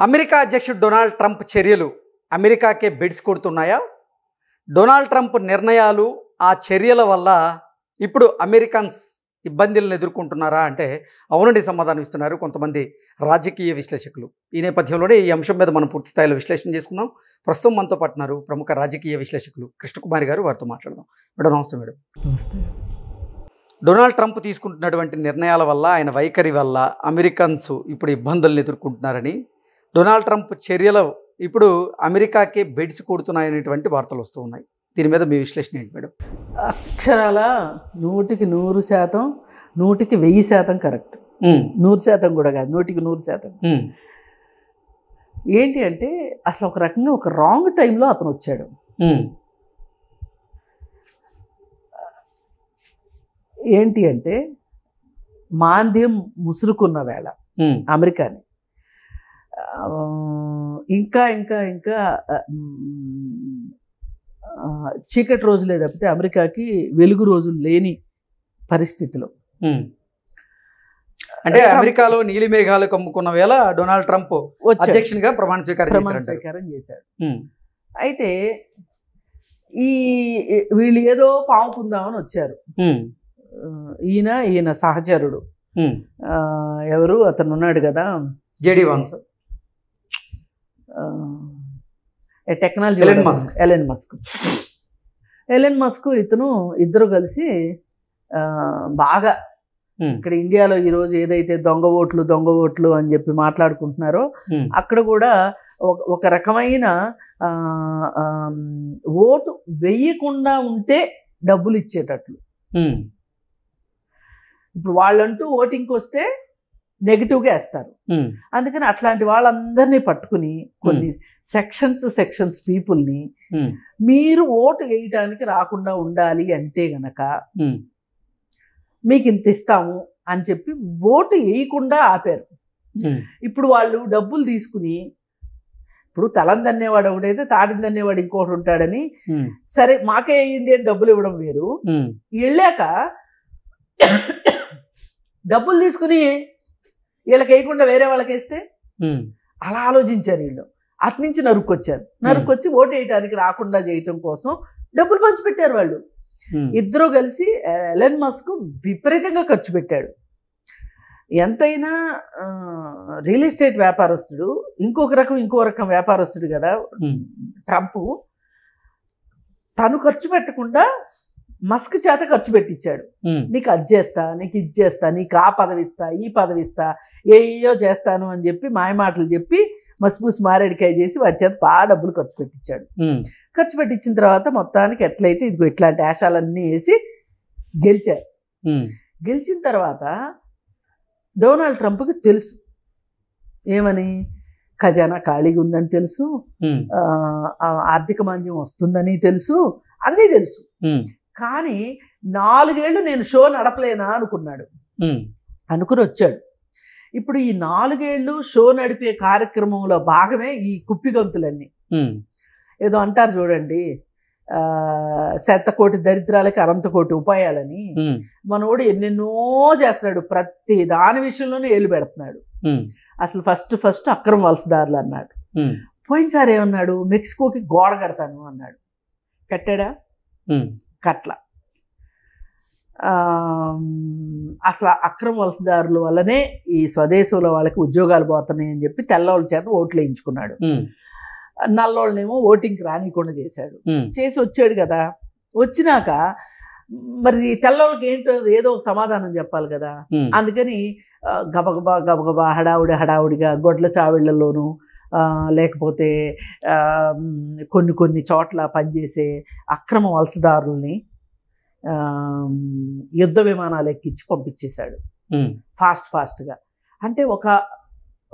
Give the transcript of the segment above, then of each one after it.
America అధ్యక్షుడు Donald Trump చర్యలు అమెరికాకే beds కొడుతున్నాయా? Donald Trump నిర్ణయాలు ఆ చర్యల వల్ల ఇప్పుడు అమెరికన్స్ ఇబ్బందులను ఎదుర్కొంటున్నారా అంటే అవునండి సమాధానం ఇస్తున్నారు కొంతమంది రాజకీయ విశ్లేషకులు. ఈ నేపథ్యంలోనే ఈ అంశం మీద మనం పూర్తి స్థాయిలో విశ్లేషణ చేసుకుందాం. ప్రస్తుతం మనతో పాటున్నారు ప్రముఖ రాజకీయ విశ్లేషకులు కృష్ణకుమారి గారు. వారితో మాట్లాడదాం. మేడం నమస్తే. మేడం నమస్తే. డొనాల్డ్ ట్రంప్ తీసుకుంటున్నటువంటి నిర్ణయాల వల్ల, ఆయన వైఖరి వల్ల అమెరికన్స్ ఇప్పుడు ఇబ్బందులను ఎదుర్కొంటున్నారని, డొనాల్డ్ ట్రంప్ చర్యలు ఇప్పుడు అమెరికాకే బెడ్స్ కొడుతున్నాయనేటువంటి వార్తలు వస్తూ ఉన్నాయి. దీని మీద మీ విశ్లేషణ ఏంటి మేడం? అక్షరాల 100కి 100%, 100కి 1000% కరెక్ట్. 100% కూడా కాదు, 100కి 100%. ఏంటి అంటే అసలు ఒక రకంగా ఒక రాంగ్ టైంలో అతను వచ్చాడు. ఏంటి అంటే మాంద్యం ముసురుకున్న వేళ అమెరికాని ఇంకా ఇంకా ఇంకా చీకటి రోజులే తప్పితే అమెరికాకి వెలుగు రోజులు లేని పరిస్థితిలో, అంటే అమెరికాలో నీలి మేఘాలు కమ్ముకున్న వేళ డొనాల్డ్ ట్రంప్ అధ్యక్షునిగా ప్రమాణ స్వీకారం చేశాడు. అయితే వీళ్ళు ఏదో పాముకుందామని వచ్చారు. ఈయన సహచరుడు ఎవరు అతను ఉన్నాడు కదా, JD Vance, technology, Elon Musk ఇతను ఇద్దరు కలిసి బాగా ఇక్కడ ఇండియాలో ఈరోజు ఏదైతే దొంగ ఓట్లు అని చెప్పి మాట్లాడుకుంటున్నారో అక్కడ కూడా ఒక రకమైన ఓటు వెయ్యకుండా ఉంటే డబ్బులు ఇచ్చేటట్లు. ఇప్పుడు వాళ్ళంటూ ఓటింగ్కి వస్తే నెగిటివ్గా వేస్తారు. అందుకని అట్లాంటి వాళ్ళందరినీ పట్టుకుని కొన్ని సెక్షన్స్ పీపుల్ని మీరు ఓటు వేయటానికి రాకుండా ఉండాలి అంటే గనక మీకు ఇంత ఇస్తాము అని చెప్పి ఓటు వేయకుండా ఆపారు. ఇప్పుడు వాళ్ళు డబ్బులు తీసుకుని, ఇప్పుడు తలం దన్నేవాడు ఒకడైతే తాటిని దన్నేవాడు ఇంకోటి ఉంటాడని, సరే మాకే వేయండి అని డబ్బులు ఇవ్వడం వేరు, వెళ్ళాక డబ్బులు తీసుకుని వీళ్ళకి వేయకుండా వేరే వాళ్ళకి వేస్తే అలా ఆలోచించారు వీళ్ళు. అట్నుంచి నరుక్కొచ్చి ఓటు వేయటానికి రాకుండా చేయటం కోసం డబ్బులు పంచిపెట్టారు వాళ్ళు. ఇద్దరు కలిసి ఎలన్ మస్క్ విపరీతంగా ఖర్చు పెట్టాడు. ఎంతైనా రియల్ ఎస్టేట్ వ్యాపారస్తుడు, ఇంకో రకం వ్యాపారస్తుడు కదా ట్రంప్. తను ఖర్చు పెట్టకుండా మస్క్ చేత ఖర్చు పెట్టించాడు. నీకు అది చేస్తా, నీకు ఇది చేస్తా, నీకు ఆ పదవిస్తా, ఈ పదవిస్తా, ఏయో చేస్తాను అని చెప్పి మాయమాటలు చెప్పి మసిపూసి మారేడికాయ చేసి వాడి చేత బాగా డబ్బులు ఖర్చు పెట్టించాడు. ఖర్చు పెట్టించిన తర్వాత మొత్తానికి ఎట్లయితే ఇదిగో ఇట్లాంటి ఆశాలన్నీ వేసి గెలిచారు. గెలిచిన తర్వాత డొనాల్డ్ ట్రంప్కి తెలుసు ఏమని, ఖజానా ఖాళీగా ఉందని తెలుసు, ఆర్థిక మాంద్యం వస్తుందని తెలుసు, అన్నీ తెలుసు. కానీ 4 ఏళ్ళు నేను షో నడపలేనా అనుకున్నాడు. అనుకుని వచ్చాడు. ఇప్పుడు ఈ 4 ఏళ్ళు షో నడిపే కార్యక్రమంలో భాగమే ఈ కుప్పిగంతులన్నీ. ఏదో అంటారు చూడండి, 100,000,000 దరిద్రాలకి 1,000,000,000 ఉపాయాలని. మనోడు ఎన్నెన్నో చేస్తున్నాడు, ప్రతి దాని విషయంలోనే ఏలు పెడుతున్నాడు. అసలు ఫస్ట్ అక్రమ వలసదారులు అన్నాడు. పోయినసారి ఏమన్నాడు, మెక్సికోకి గోడ కడతాను అన్నాడు. కట్టాడా? కట్ల. అసలు అక్రమ వలసదారుల వల్లనే ఈ స్వదేశంలో వాళ్ళకి ఉద్యోగాలు పోతున్నాయి అని చెప్పి తెల్లవాళ్ళ చేత ఓట్లు వేయించుకున్నాడు. నల్లోళ్ళనేమో ఓటింగ్కి రానికుండా చేశాడు. చేసి వచ్చాడు కదా, వచ్చినాక మరి తెల్లవాళ్ళకి ఏంటో ఏదో సమాధానం చెప్పాలి కదా. అందుకని గబగబా హడావుడిగా గొడ్ల చావిళ్లలోనూ లేకపోతే కొన్ని చోట్ల పనిచేసే అక్రమ వలసదారుల్ని యుద్ధ విమానాలు ఎక్కించి పంపించేశాడు ఫాస్ట్గా. అంటే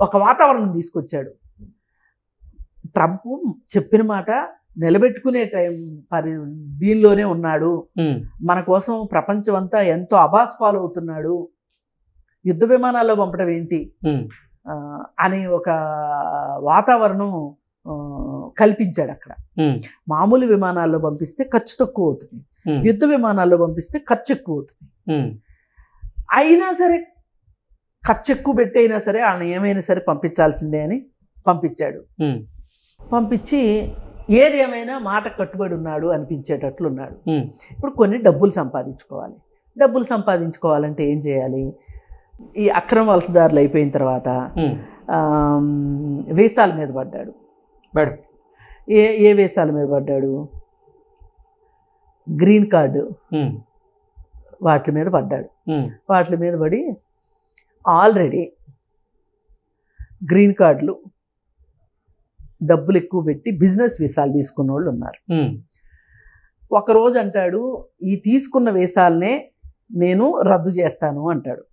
ఒక వాతావరణం తీసుకొచ్చాడు. ట్రంప్ చెప్పిన మాట నిలబెట్టుకునే దీనిలోనే ఉన్నాడు. మన కోసం ప్రపంచం అంతా ఎంతో అభాస్పాలు అవుతున్నాడు, యుద్ధ విమానాల్లో పంపడం ఏంటి అనే ఒక వాతావరణం కల్పించాడు అక్కడ. మామూలు విమానాల్లో పంపిస్తే ఖర్చు తక్కువ అవుతుంది, యుద్ధ విమానాల్లో పంపిస్తే ఖర్చు ఎక్కువ అవుతుంది. అయినా సరే ఖర్చు ఎక్కువ పెట్టి అయినా సరే వాళ్ళని ఏమైనా సరే పంపించాల్సిందే అని పంపించాడు. పంపించి ఏది ఏమైనా మాట కట్టుబడి ఉన్నాడు అనిపించేటట్లున్నాడు. ఇప్పుడు కొన్ని డబ్బులు సంపాదించుకోవాలి. డబ్బులు సంపాదించుకోవాలంటే ఏం చేయాలి? ఈ అక్రమ వలసదారులు అయిపోయిన తర్వాత వేసాల మీద పడ్డాడు. ఏ వేసాల మీద పడ్డాడు? గ్రీన్ కార్డు వాటి మీద పడ్డాడు. వాటి మీద పడి ఆల్రెడీ గ్రీన్ కార్డులు డబ్బులు ఎక్కువ పెట్టి బిజినెస్ వీసాలు తీసుకున్న వాళ్ళు ఉన్నారు. ఒకరోజు అంటాడు, ఈ తీసుకున్న వీసాలనే నేను రద్దు చేస్తాను అంటాడు.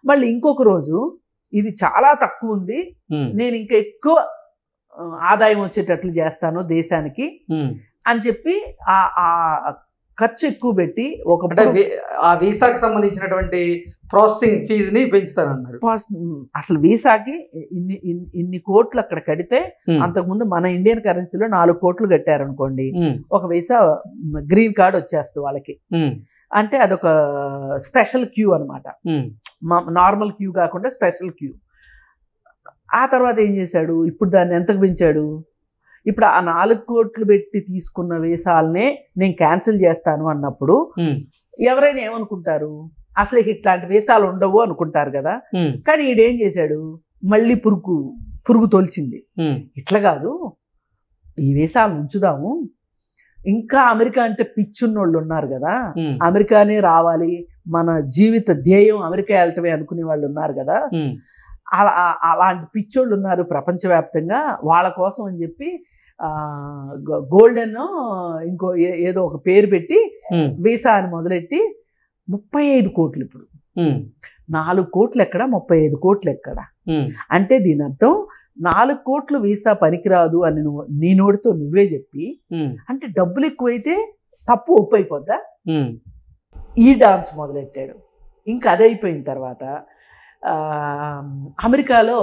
మళ్ళీ ఇంకొక రోజు, ఇది చాలా తక్కువ ఉంది, నేను ఇంకా ఎక్కువ ఆదాయం వచ్చేటట్లు చేస్తాను దేశానికి అని చెప్పి ఆ ఖర్చు ఎక్కువ పెట్టి ఆ వీసాకి సంబంధించినటువంటి ప్రాసెసింగ్ ఫీజుని పెంచుతారన్నారు. అసలు వీసాకి ఇన్ని కోట్లు అక్కడ కడితే, అంతకుముందు మన ఇండియన్ కరెన్సీలో 4 కోట్లు కట్టారనుకోండి, ఒక వీసా గ్రీన్ కార్డ్ వచ్చేస్తుంది వాళ్ళకి. అంటే అదొక స్పెషల్ క్యూ అనమాట, నార్మల్ క్యూ కాకుండా స్పెషల్ క్యూ. ఆ తర్వాత ఏం చేశాడు? ఇప్పుడు దాన్ని ఎంతకు పెంచాడు? ఇప్పుడు ఆ 4 కోట్లు పెట్టి తీసుకున్న వీసాలనే నేను క్యాన్సిల్ చేస్తాను అన్నప్పుడు ఎవరైనా ఏమనుకుంటారు? అసలు ఇట్లాంటి వీసాలు ఉండవు అనుకుంటారు కదా. కానీ ఈడేం చేశాడు? మళ్ళీ పురుగు తొలిచింది. ఇట్లా కాదు, ఈ వీసాలు ఉంచుదాము, ఇంకా అమెరికా అంటే పిచ్చున్నోళ్ళు ఉన్నారు కదా, అమెరికానే రావాలి, మన జీవిత ధ్యేయం అమెరికా వెళ్ళటమే అనుకునే వాళ్ళు ఉన్నారు కదా, అలాంటి పిచ్చోళ్ళు ఉన్నారు ప్రపంచవ్యాప్తంగా, వాళ్ళ కోసం అని చెప్పి గోల్డెన్ ఇంకో ఏదో ఒక పేరు పెట్టి వీసా అని మొదలెట్టి 35 కోట్లు. ఇప్పుడు 4 కోట్లు ఎక్కడ, 35 కోట్లు ఎక్కడ? అంటే దీని అర్థం 4 కోట్లు వీసా పనికిరాదు అని నీ నోటితో నువ్వే చెప్పి, అంటే డబ్బులు ఎక్కువైతే తప్పు ఒప్పు అయిపోద్దా? ఈ డాన్స్ మొదలెట్టాడు. ఇంకా అదైపోయిన తర్వాత అమెరికాలో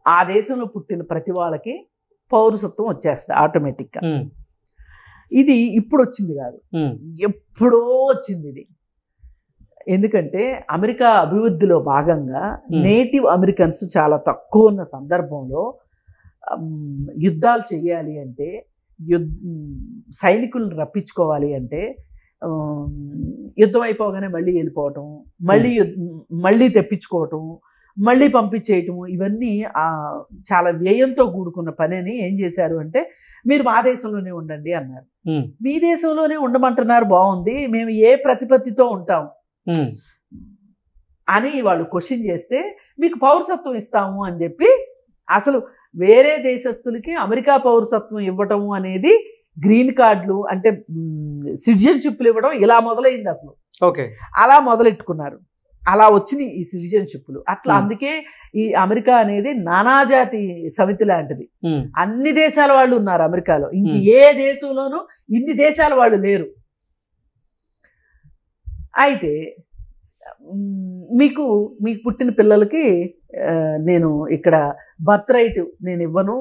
ఆ దేశంలో పుట్టిన ప్రతి వాళ్ళకి పౌరసత్వం వచ్చేస్తుంది ఆటోమేటిక్గా. ఇది ఇప్పుడు వచ్చింది కాదు, ఎప్పుడో వచ్చింది ఇది. ఎందుకంటే అమెరికా అభివృద్ధిలో భాగంగా నేటివ్ అమెరికన్స్ చాలా తక్కువ ఉన్న సందర్భంలో యుద్ధాలు చేయాలి అంటే, సైనికులను రప్పించుకోవాలి అంటే, యుద్ధం అయిపోగానే మళ్ళీ వెళ్ళిపోవటం, మళ్ళీ తెప్పించుకోవటం, మళ్ళీ పంపించేయటము, ఇవన్నీ చాలా వ్యయంతో కూడుకున్న పని అని ఏం చేశారు అంటే, మీరు మా దేశంలోనే ఉండండి అన్నారు. మీ దేశంలోనే ఉండమంటున్నారు, బాగుంది, మేము ఏ ప్రతిపత్తితో ఉంటాం అని వాళ్ళు క్వశ్చన్ చేస్తే, మీకు పౌరసత్వం ఇస్తాము అని చెప్పి, అసలు వేరే దేశస్తులకి అమెరికా పౌరసత్వం ఇవ్వటము అనేది, గ్రీన్ కార్డులు అంటే సిటిజన్షిప్లు ఇవ్వడం ఇలా మొదలైంది అసలు. అలా మొదలెట్టుకున్నారు, అలా వచ్చినాయి ఈ సిటిజన్షిప్లు. అట్లా అందుకే ఈ అమెరికా అనేది నానాజాతి సమితి లాంటిది. అన్ని దేశాల వాళ్ళు ఉన్నారు అమెరికాలో, ఇంక ఏ దేశంలోనూ ఇన్ని దేశాల వాళ్ళు లేరు. అయితే మీకు పుట్టిన పిల్లలకి నేను ఇక్కడ బర్త్ రైట్ నేను ఇవ్వను,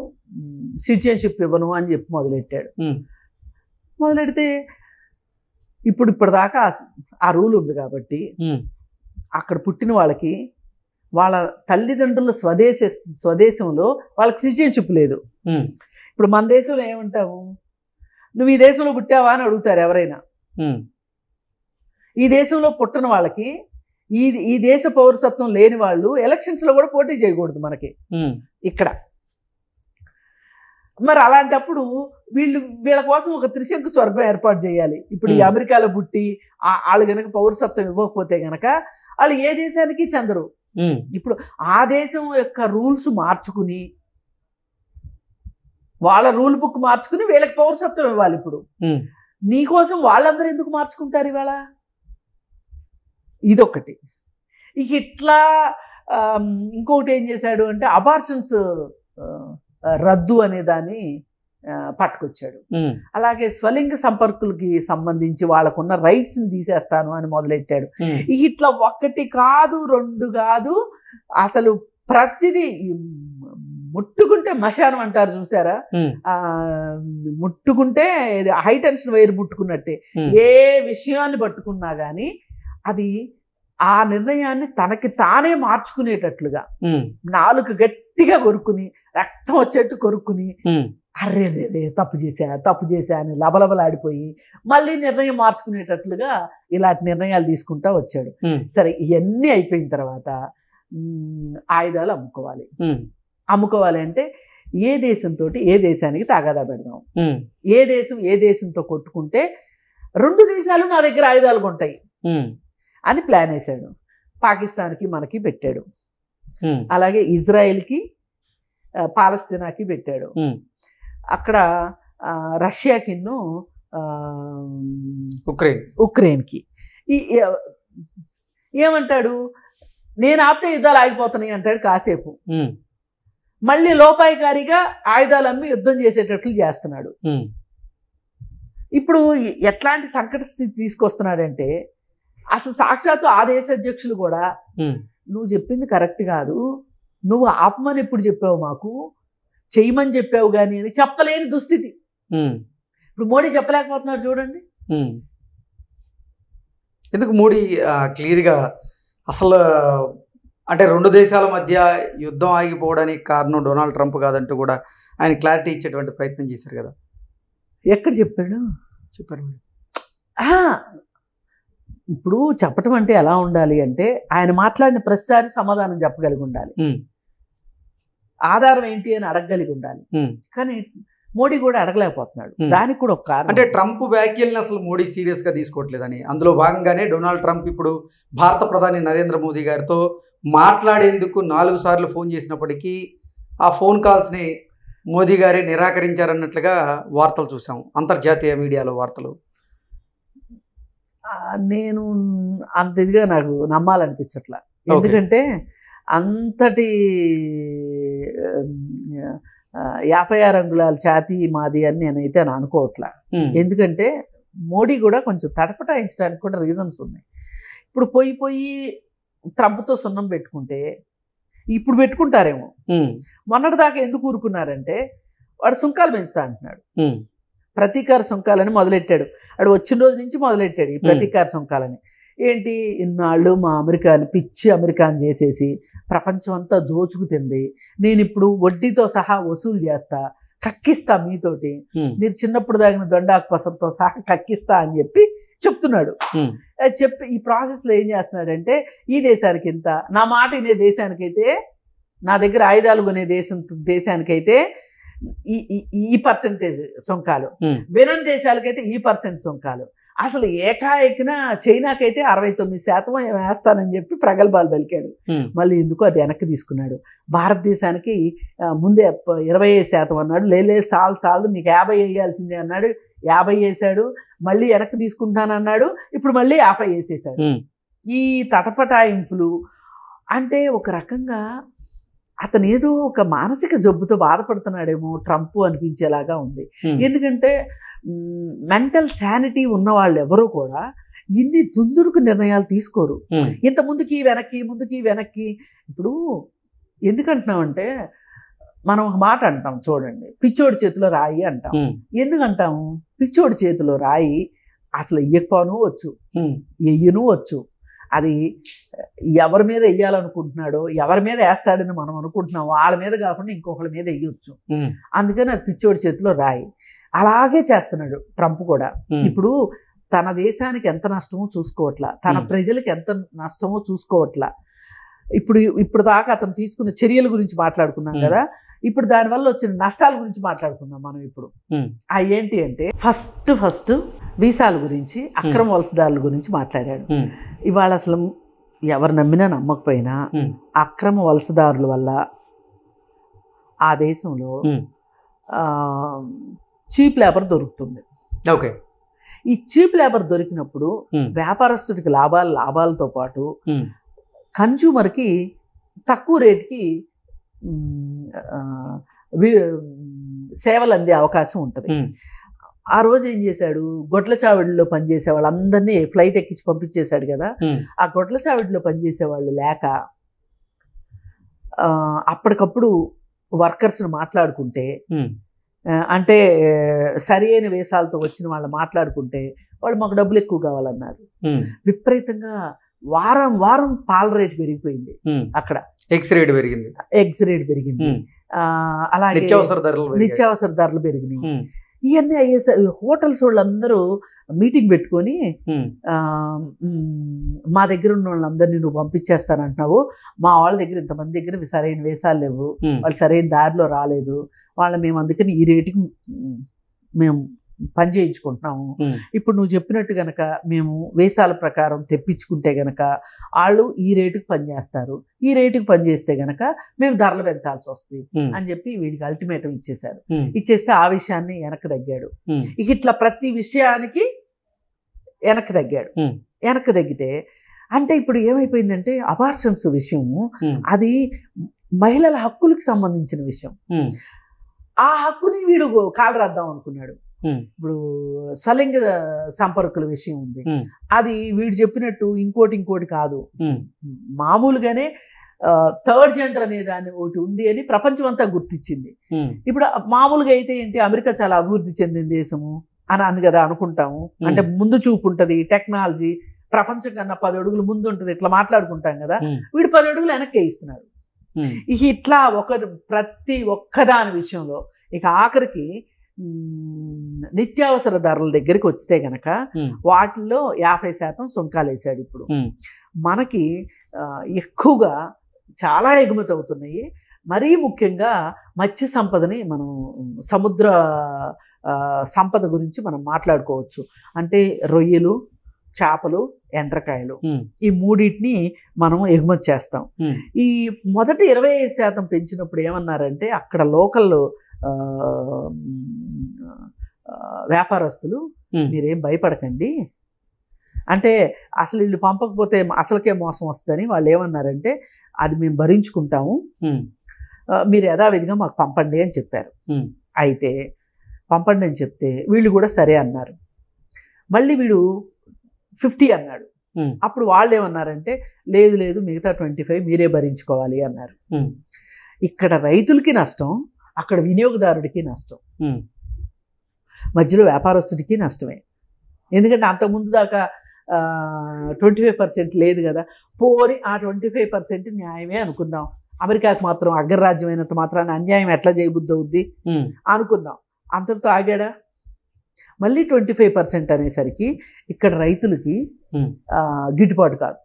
సిటిజన్షిప్ ఇవ్వను అని చెప్పి మొదలెట్టాడు. మొదలెడితే ఇప్పటిదాకా ఆ రూల్ ఉంది కాబట్టి అక్కడ పుట్టిన వాళ్ళకి వాళ్ళ తల్లిదండ్రుల స్వదేశంలో వాళ్ళకి సిటిజన్షిప్ లేదు. ఇప్పుడు మన దేశంలో ఏమంటాము, నువ్వు ఈ దేశంలో పుట్టావా అని అడుగుతారు ఎవరైనా. ఈ దేశంలో పుట్టిన వాళ్ళకి ఈ దేశ పౌరసత్వం లేని వాళ్ళు ఎలక్షన్స్లో కూడా పోటీ చేయకూడదు మనకి ఇక్కడ. మరి అలాంటప్పుడు వీళ్ళ కోసం ఒక త్రిశంకు స్వర్గం ఏర్పాటు చేయాలి. ఇప్పుడు ఈ అమెరికాలో పుట్టి వాళ్ళు కనుక పౌరసత్వం ఇవ్వకపోతే కనుక వాళ్ళు ఏ దేశానికి చెందరు. ఇప్పుడు ఆ దేశం యొక్క రూల్స్ మార్చుకుని, వాళ్ళ రూల్ బుక్ మార్చుకుని వీళ్ళకి పౌరసత్వం ఇవ్వాలి. ఇప్పుడు నీకోసం వాళ్ళందరూ ఎందుకు మార్చుకుంటారు ఇవాళ? ఇదొకటి. ఇక ఇట్లా ఇంకొకటి ఏం చేశాడు అంటే, అబార్షన్స్ రద్దు అనే దాన్ని పట్టుకొచ్చాడు. అలాగే స్వలింగ సంపర్కులకి సంబంధించి వాళ్ళకున్న రైట్స్ని తీసేస్తాను అని మొదలెట్టాడు. ఇట్లా 1 కాదు 2 కాదు, అసలు ప్రతిదీ ముట్టుకుంటే మశానం అంటారు చూసారా, ముట్టుకుంటే హై టెన్షన్ వైర్ ముట్టుకున్నట్టే. ఏ విషయాన్ని పట్టుకున్నా కానీ అది ఆ నిర్ణయాన్ని తనకి తానే మార్చుకునేటట్లుగా నాలుగు గట్టిగా కొరుక్కుని రక్తం వచ్చేట్టు కొరుక్కుని అర్రే రే తప్పు చేశా అని లబలబలాడిపోయి మళ్ళీ నిర్ణయం మార్చుకునేటట్లుగా ఇలాంటి నిర్ణయాలు తీసుకుంటా వచ్చాడు. సరే ఇవన్నీ అయిపోయిన తర్వాత ఆయుధాలు అమ్ముకోవాలి అంటే ఏ దేశంతో ఏ దేశానికి తగాదా పెడదాం, ఏ దేశంతో కొట్టుకుంటే 2 దేశాలు నా దగ్గర ఆయుధాలు కొంటాయి అని ప్లాన్ వేశాడు. పాకిస్తాన్కి మనకి పెట్టాడు, అలాగే ఇజ్రాయెల్కి పాలస్తీనాకి పెట్టాడు, అక్కడ రష్యాకిన్ను ఉక్రెయిన్కి. ఏమంటాడు, నేను ఆపితే యుద్ధాలు ఆగిపోతున్నాయి అంటాడు కాసేపు, మళ్ళీ లోపాయికారిగా ఆయుధాలు అమ్మి యుద్ధం చేసేటట్లు చేస్తున్నాడు. ఇప్పుడు ఎట్లాంటి సంకట స్థితి తీసుకొస్తున్నాడంటే అసలు సాక్షాత్తు ఆ దేశ అధ్యక్షులు కూడా నువ్వు చెప్పింది కరెక్ట్ కాదు, నువ్వు ఆపమని ఎప్పుడు చెప్పావు, మాకు చెయ్యమని చెప్పావు కానీ అని చెప్పలేని దుస్థితి. ఇప్పుడు మోడీ చెప్పలేకపోతున్నాడు చూడండి. ఎందుకు మోడీ క్లియర్గా అసలు అంటే 2 దేశాల మధ్య యుద్ధం ఆగిపోవడానికి కారణం డొనాల్డ్ ట్రంప్ కాదంటూ కూడా ఆయన క్లారిటీ ఇచ్చేటువంటి ప్రయత్నం చేశారు కదా. ఎక్కడ చెప్పారు? ఇప్పుడు చెప్పటం అంటే ఎలా ఉండాలి అంటే ఆయన మాట్లాడిన ప్రతిసారి సమాధానం చెప్పగలిగి ఉండాలి, ఆధారం ఏంటి అని అడగగలిగి ఉండాలి. కానీ మోడీ కూడా అడగలేకపోతున్నాడు. దానికి కూడా ఒక కారణం అంటే ట్రంప్ వ్యాఖ్యల్ని అసలు మోడీ సీరియస్గా తీసుకోవట్లేదని. అందులో భాగంగానే డొనాల్డ్ ట్రంప్ ఇప్పుడు భారత ప్రధాని నరేంద్ర మోదీ గారితో మాట్లాడేందుకు 4 సార్లు ఫోన్ చేసినప్పటికీ ఆ ఫోన్ కాల్స్ని మోదీ గారే నిరాకరించారన్నట్లుగా వార్తలు చూసాం, అంతర్జాతీయ మీడియాలో వార్తలు. నేను అంత ఇదిగా నాకు నమ్మాలనిపించట్లా. ఎందుకంటే అంతటి 56 అంగుళాల ఛాతీ మాది అని నేనైతే అనుకోవట్లా. ఎందుకంటే మోడీ కూడా కొంచెం తటపటాయించడానికి కూడా రీజన్స్ ఉన్నాయి. ఇప్పుడు పోయి ట్రంప్తో సున్నం పెట్టుకుంటే ఇప్పుడు పెట్టుకుంటారేమో. మొన్నటిదాకా ఎందుకు ఊరుకున్నారంటే వాడు సుంకాలు పెంచుతా అంటున్నాడు, ప్రతీకార సుంకాలని మొదలెట్టాడు. వాడు వచ్చిన రోజు నుంచి మొదలెట్టాడు ఈ ప్రతీకార సుంకాలని. ఏంటి, ఇన్నాళ్ళు మా అమెరికాని పిచ్చి అమెరికాని చేసేసి ప్రపంచం అంతా దోచుకుతింది, నేను ఇప్పుడు వడ్డీతో సహా వసూలు చేస్తా, కక్కిస్తా మీతోటి, మీరు చిన్నప్పుడు తాగిన దొండాకు పసంతో సహా కక్కిస్తా అని చెప్పి చెప్తున్నాడు. చెప్పి ఈ ప్రాసెస్లో ఏం చేస్తున్నాడంటే ఈ దేశానికి ఇంత, నా మాట వినే దేశానికైతే, నా దగ్గర ఆయుధాలు కొనే దేశానికైతే ఈ పర్సెంటేజ్ సుంకాలు, వినని దేశాలకైతే ఈ % సుంకాలు, అసలు ఏకాఏకిన చైనాకైతే 69% వేస్తానని చెప్పి ప్రగల్భాలు పలికాడు. మళ్ళీ ఎందుకు అది వెనక్కి తీసుకున్నాడు. భారతదేశానికి ముందే 25% అన్నాడు, లేదు చాలు నీకు 50 వేయాల్సిందే అన్నాడు, 50 వేసాడు. మళ్ళీ వెనక్కి తీసుకుంటానన్నాడు, ఇప్పుడు మళ్ళీ 50 వేసేసాడు. ఈ తటపటాయింపులు అంటే ఒక రకంగా అతను ఏదో ఒక మానసిక జబ్బుతో బాధపడుతున్నాడేమో ట్రంప్ అనిపించేలాగా ఉంది. ఎందుకంటే మెంటల్ శానిటీ ఉన్న వాళ్ళు ఎవరూ కూడా ఇన్ని దుందుడుకు నిర్ణయాలు తీసుకోరు. ఇంత ముందుకి వెనక్కి. ఇప్పుడు ఎందుకంటున్నామంటే మనం ఒక మాట అంటాం చూడండి, పిచ్చోడి చేతిలో రాయి అంటాం. ఎందుకంటాము? పిచ్చోడి చేతిలో రాయి అసలు ఎయ్యకపోను వచ్చు, ఎయ్యను వచ్చు. అది ఎవరి మీద వెయ్యాలనుకుంటున్నాడో, ఎవరి మీద వేస్తాడని మనం అనుకుంటున్నాం, వాళ్ళ మీద కాకుండా ఇంకొకరి మీద వెయ్యొచ్చు. అందుకని అది పిచ్చోడి చేతిలో రాయి. అలాగే చేస్తున్నాడు ట్రంప్ కూడా. ఇప్పుడు తన దేశానికి ఎంత నష్టమో చూసుకోవట్లా, తన ప్రజలకు ఎంత నష్టమో చూసుకోవట్లా. ఇప్పుడు దాకా అతను తీసుకున్న చర్యల గురించి మాట్లాడుకున్నాం కదా, ఇప్పుడు దానివల్ల వచ్చిన నష్టాల గురించి మాట్లాడుకుందాం మనం ఇప్పుడు. ఏంటి అంటే ఫస్ట్ వీసాల గురించి, అక్రమ వలసదారుల గురించి మాట్లాడాడు. ఇవాళ అసలు ఎవరు నమ్మినా నమ్మకపోయినా అక్రమ వలసదారుల వల్ల ఆ దేశంలో చీప్ లేబర్ దొరుకుతుంది. ఓకే, ఈ చీప్ లేబర్ దొరికినప్పుడు వ్యాపారస్తుడికి లాభాలతో పాటు కన్జ్యూమర్కి తక్కువ రేటుకి సేవలు అందే అవకాశం ఉంటుంది. ఆ రోజు ఏం చేశాడు, గొడ్ల చావిడిలో పనిచేసే వాళ్ళందరినీ ఫ్లైట్ ఎక్కించి పంపించేశాడు కదా. ఆ గొడ్ల చావిడిలో పనిచేసే వాళ్ళు లేక అప్పటికప్పుడు వర్కర్స్ని మాట్లాడుకుంటే, అంటే సరి అయిన వేసాలతో వచ్చిన వాళ్ళు మాట్లాడుకుంటే వాళ్ళు మాకు డబ్బులు ఎక్కువ కావాలన్నారు. విపరీతంగా వారం వారం పాల రేటు పెరిగిపోయింది అక్కడ, ఎగ్స్ రేట్ పెరిగింది, ఎగ్స్ రేట్ పెరిగింది, అలాగే నిత్యావసర ధరలు పెరిగినాయి. ఇవన్నీ అయ్యేసరి హోటల్స్ వాళ్ళందరూ మీటింగ్ పెట్టుకొని మా దగ్గర ఉన్న వాళ్ళందరినీ నువ్వు పంపించేస్తానంటున్నావు, మా వాళ్ళ దగ్గర ఇంతమంది దగ్గర సరైన వేసాలు లేవు, వాళ్ళు సరైన దారిలో రాలేదు, వాళ్ళ మేము అందుకని ఈ రేటుకి మేము పని చేయించుకుంటున్నాము, ఇప్పుడు నువ్వు చెప్పినట్టు గనక మేము వేసాల ప్రకారం తెప్పించుకుంటే గనక వాళ్ళు ఈ రేటుకి పనిచేస్తారు, ఈ రేటుకి పనిచేస్తే గనక మేము ధరలు పెంచాల్సి వస్తుంది అని చెప్పి వీడికి అల్టిమేటం ఇచ్చేశారు. ఇచ్చేస్తే ఆ విషయాన్ని వెనక్కి తగ్గాడు. ఇక ఇట్లా ప్రతి విషయానికి వెనక్కి తగ్గాడు. వెనక్కి తగ్గితే అంటే ఇప్పుడు ఏమైపోయిందంటే అబార్షన్స్ విషయము అది మహిళల హక్కులకు సంబంధించిన విషయం. ఆ హక్కుని వీడు కాలు రాద్దాం అనుకున్నాడు. ఇప్పుడు స్వలింగ సంపర్కుల విషయం ఉంది, అది వీడు చెప్పినట్టు ఇంకోటి కాదు, మామూలుగానే థర్డ్ జెండర్ అనే దాన్ని ఒకటి ఉంది అని ప్రపంచం అంతా గుర్తించింది. ఇప్పుడు మామూలుగా అయితే ఏంటి, అమెరికా చాలా అభివృద్ధి చెందిన దేశము అని కదా అనుకుంటాము, అంటే ముందు చూపు ఉంటుంది, టెక్నాలజీ ప్రపంచం కన్నా 10 అడుగులు ముందు ఉంటుంది, ఇట్లా మాట్లాడుకుంటాం కదా. వీడు 10 అడుగులు వెనక్కి వేయిస్తున్నాడు. ఇట్లా ప్రతి ఒక్కదాని విషయంలో ఇక ఆఖరికి నిత్యావసర ధరల దగ్గరికి వస్తే గనక వాటిల్లో 50% సుంకాలు వేసాడు. ఇప్పుడు మనకి ఎక్కువగా చాలా ఎగుమతి అవుతున్నాయి. మరీ ముఖ్యంగా మత్స్య సంపదని మనం సముద్ర సంపద గురించి మనం మాట్లాడుకోవచ్చు. అంటే రొయ్యలు, చేపలు, ఎండ్రకాయలు, ఈ మూడింటిని మనం ఎగుమతి చేస్తాం. ఈ మొదటి 25% పెంచినప్పుడు ఏమన్నారంటే అక్కడ లోకల్ వ్యాపారస్తులు మీరేం భయపడకండి, అంటే అసలు వీళ్ళు పంపకపోతే అసలుకే మోసం వస్తుందని వాళ్ళు ఏమన్నారంటే అది మేము భరించుకుంటాము, మీరు యథావిధిగా మాకు పంపండి అని చెప్పారు. అయితే పంపండి అని చెప్తే వీళ్ళు కూడా సరే అన్నారు. మళ్ళీ వీడు 50 అన్నాడు. అప్పుడు వాళ్ళు ఏమన్నారంటే లేదు మిగతా 25 మీరే భరించుకోవాలి అన్నారు. ఇక్కడ రైతులకి నష్టం, అక్కడ వినియోగదారుడికి నష్టం, మధ్యలో వ్యాపారస్తుడికి నష్టమే. ఎందుకంటే అంతకుముందు దాకా 25% లేదు కదా, పోని ఆ 25% న్యాయమే అనుకుందాం. అమెరికాకు మాత్రం అగ్రరాజ్యమైనంత మాత్రాన్ని అన్యాయం ఎట్లా చేయబుద్ధి అవుద్ది అనుకుందాం. అంతటితో ఆగాడా? మళ్ళీ 25% అనేసరికి ఇక్కడ రైతులకి గిట్టుబాటు కాదు.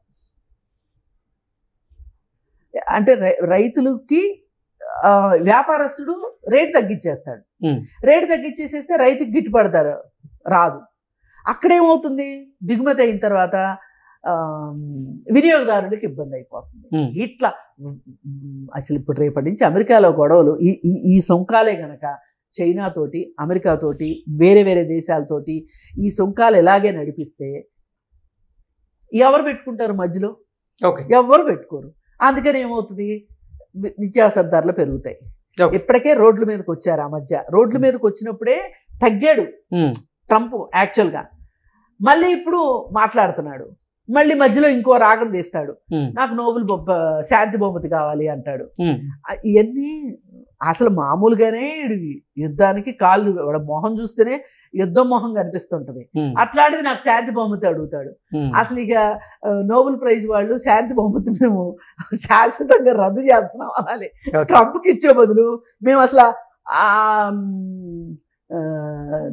అంటే రైతులకి వ్యాపారస్తుడు రేటు తగ్గించేస్తాడు. రేటు తగ్గించేసేస్తే రైతుకి గిట్టుబడతారు రాదు. అక్కడేమవుతుంది, దిగుమతి అయిన తర్వాత వినియోగదారులకు ఇబ్బంది అయిపోతుంది. ఇట్లా అసలు ఇప్పుడు రేపటి నుంచి అమెరికాలో గొడవలు ఈ సుంకాలే గనక చైనాతోటి, అమెరికాతోటి, వేరే వేరే దేశాలతోటి ఈ సుంకాలు ఎలాగే నడిపిస్తే ఎవరు పెట్టుకుంటారు మధ్యలో? ఎవరు పెట్టుకోరు. అందుకని ఏమవుతుంది, నిత్యావసర ధరలు పెరుగుతాయి. ఇప్పటికే రోడ్ల మీదకి వచ్చారు. ఆ మధ్య రోడ్ల మీదకి వచ్చినప్పుడే తగ్గాడు ట్రంప్ యాక్చువల్గా. మళ్ళీ ఇప్పుడు మాట్లాడుతున్నాడు, మళ్ళీ మధ్యలో ఇంకో రాగం తీస్తాడు, నాకు నోబెల్ శాంతి బహుమతి కావాలి అంటాడు. ఇవన్నీ అసలు మామూలుగానే యుద్ధానికి కాళ్ళు మొహం చూస్తేనే యుద్ధం మొహం కనిపిస్తుంటది. అట్లాంటిది నాకు శాంతి బహుమతి అడుగుతాడు. అసలు ఇక నోబెల్ ప్రైజ్ వాళ్ళు శాంతి బహుమతి మేము శాశ్వతంగా రద్దు చేస్తున్నాం అనాలి. ట్రంప్కి ఇచ్చే బదులు మేము అసలు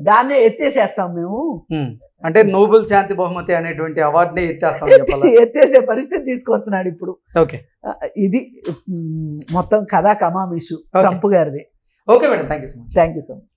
దాన్నే ఎత్తేసేస్తాం మేము, అంటే నోబెల్ శాంతి బహుమతి అనేటువంటి అవార్డునే ఎత్తేసే పరిస్థితి తీసుకొస్తున్నాడు ఇప్పుడు. ఇది మొత్తం కథా కమామిషు ట్రంప్ గారిది. Okay madam, thank you so much.